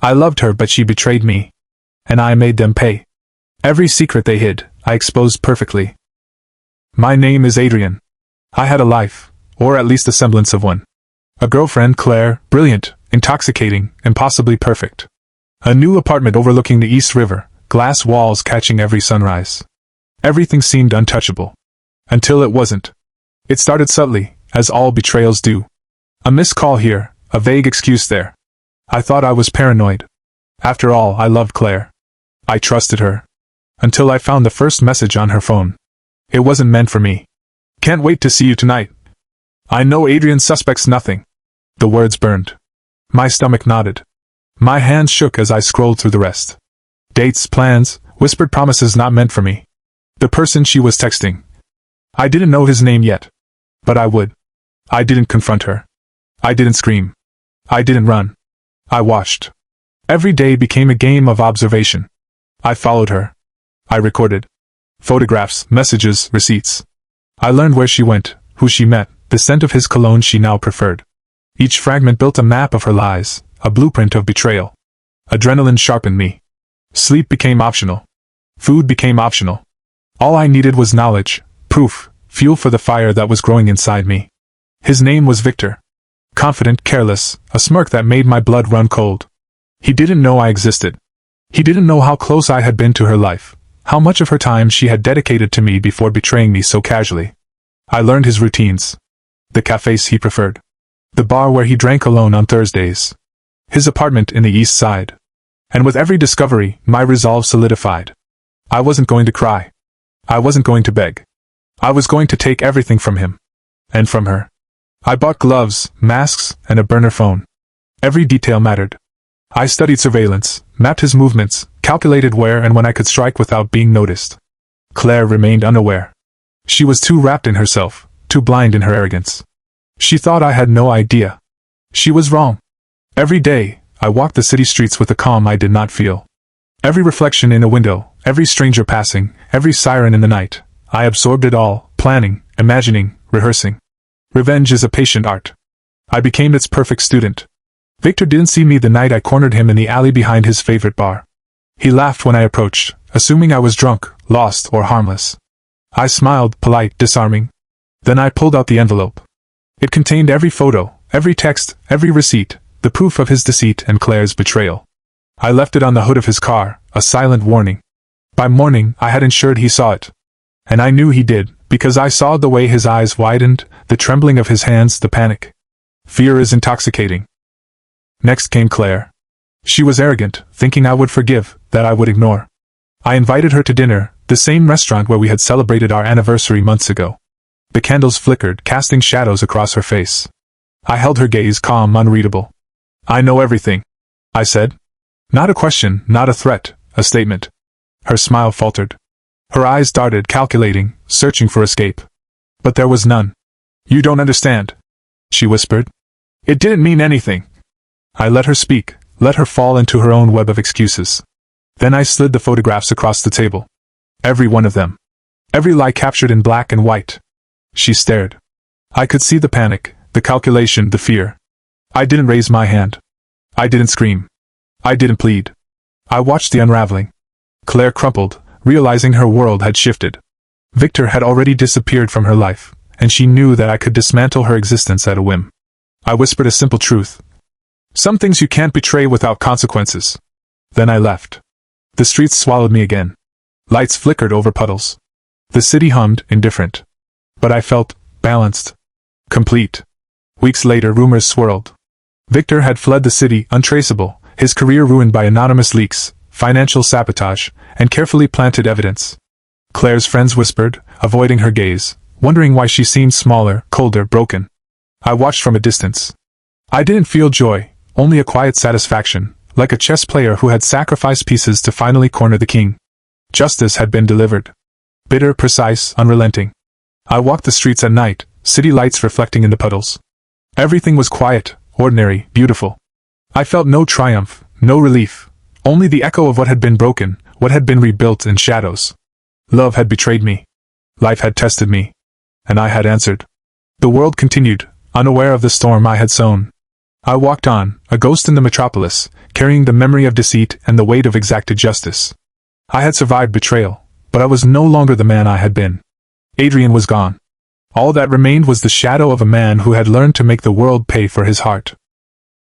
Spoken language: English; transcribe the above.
I loved her, but she betrayed me. And I made them pay. Every secret they hid, I exposed perfectly. My name is Adrian. I had a life, or at least a semblance of one. A girlfriend, Claire, brilliant, intoxicating, and possibly perfect. A new apartment overlooking the East River, glass walls catching every sunrise. Everything seemed untouchable. Until it wasn't. It started subtly, as all betrayals do. A missed call here, a vague excuse there. I thought I was paranoid. After all, I loved Claire. I trusted her. Until I found the first message on her phone. It wasn't meant for me. Can't wait to see you tonight. I know Adrian suspects nothing. The words burned. My stomach knotted. My hands shook as I scrolled through the rest. Dates, plans, whispered promises not meant for me. The person she was texting. I didn't know his name yet. But I would. I didn't confront her. I didn't scream. I didn't run. I watched. Every day became a game of observation. I followed her. I recorded. Photographs, messages, receipts. I learned where she went, who she met, the scent of his cologne she now preferred. Each fragment built a map of her lies, a blueprint of betrayal. Adrenaline sharpened me. Sleep became optional. Food became optional. All I needed was knowledge, proof, fuel for the fire that was growing inside me. His name was Victor. Confident, careless, a smirk that made my blood run cold. He didn't know I existed. He didn't know how close I had been to her life, how much of her time she had dedicated to me before betraying me so casually. I learned his routines. The cafes he preferred. The bar where he drank alone on Thursdays. His apartment in the East Side. And with every discovery, my resolve solidified. I wasn't going to cry. I wasn't going to beg. I was going to take everything from him. And from her. I bought gloves, masks, and a burner phone. Every detail mattered. I studied surveillance, mapped his movements, calculated where and when I could strike without being noticed. Claire remained unaware. She was too wrapped in herself, too blind in her arrogance. She thought I had no idea. She was wrong. Every day, I walked the city streets with a calm I did not feel. Every reflection in a window, every stranger passing, every siren in the night, I absorbed it all, planning, imagining, rehearsing. Revenge is a patient art. I became its perfect student. Victor didn't see me the night I cornered him in the alley behind his favorite bar. He laughed when I approached, assuming I was drunk, lost, or harmless. I smiled, polite, disarming. Then I pulled out the envelope. It contained every photo, every text, every receipt, the proof of his deceit and Claire's betrayal. I left it on the hood of his car, a silent warning. By morning, I had ensured he saw it. And I knew he did, because I saw the way his eyes widened, the trembling of his hands, the panic. Fear is intoxicating. Next came Claire. She was arrogant, thinking I would forgive, that I would ignore. I invited her to dinner, the same restaurant where we had celebrated our anniversary months ago. The candles flickered, casting shadows across her face. I held her gaze calm, unreadable. I know everything, I said. Not a question, not a threat, a statement. Her smile faltered. Her eyes darted, calculating, searching for escape. But there was none. You don't understand, she whispered. It didn't mean anything. I let her speak, let her fall into her own web of excuses. Then I slid the photographs across the table. Every one of them. Every lie captured in black and white. She stared. I could see the panic, the calculation, the fear. I didn't raise my hand. I didn't scream. I didn't plead. I watched the unraveling. Claire crumpled, realizing her world had shifted. Victor had already disappeared from her life, and she knew that I could dismantle her existence at a whim. I whispered a simple truth. Some things you can't betray without consequences. Then I left. The streets swallowed me again. Lights flickered over puddles. The city hummed, indifferent. But I felt balanced. Complete. Weeks later, rumors swirled. Victor had fled the city, untraceable, his career ruined by anonymous leaks, financial sabotage, and carefully planted evidence. Claire's friends whispered, avoiding her gaze, wondering why she seemed smaller, colder, broken. I watched from a distance. I didn't feel joy, only a quiet satisfaction, like a chess player who had sacrificed pieces to finally corner the king. Justice had been delivered. Bitter, precise, unrelenting. I walked the streets at night, city lights reflecting in the puddles. Everything was quiet, ordinary, beautiful. I felt no triumph, no relief, only the echo of what had been broken, what had been rebuilt in shadows. Love had betrayed me. Life had tested me. And I had answered. The world continued, unaware of the storm I had sown. I walked on, a ghost in the metropolis, carrying the memory of deceit and the weight of exacted justice. I had survived betrayal, but I was no longer the man I had been. Adrian was gone. All that remained was the shadow of a man who had learned to make the world pay for his heart.